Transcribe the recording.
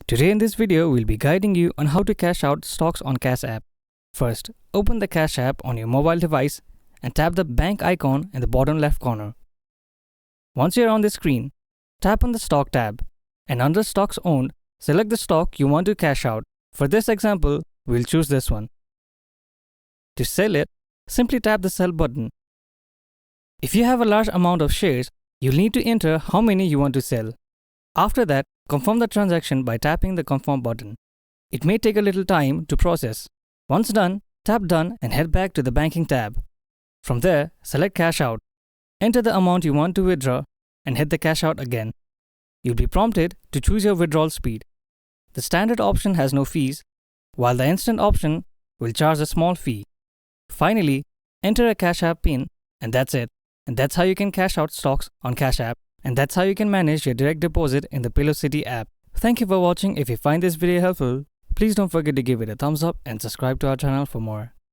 Today in this video, we'll be guiding you on how to cash out stocks on Cash App. First, open the Cash App on your mobile device and tap the bank icon in the bottom left corner. Once you're on the screen, tap on the Stock tab, and under Stocks Owned, select the stock you want to cash out. For this example, we'll choose this one. To sell it, simply tap the Sell button. If you have a large amount of shares, you'll need to enter how many you want to sell. After that, confirm the transaction by tapping the Confirm button. It may take a little time to process. Once done, tap Done and head back to the Banking tab. From there, select Cash Out. Enter the amount you want to withdraw and hit the Cash Out again. You'll be prompted to choose your withdrawal speed. The standard option has no fees, while the instant option will charge a small fee. Finally, enter a Cash App PIN, and that's it. And that's how you can cash out stocks on Cash App. And that's how you can manage your direct deposit in the Pillowcity app. Thank you for watching. If you find this video helpful, please don't forget to give it a thumbs up and subscribe to our channel for more.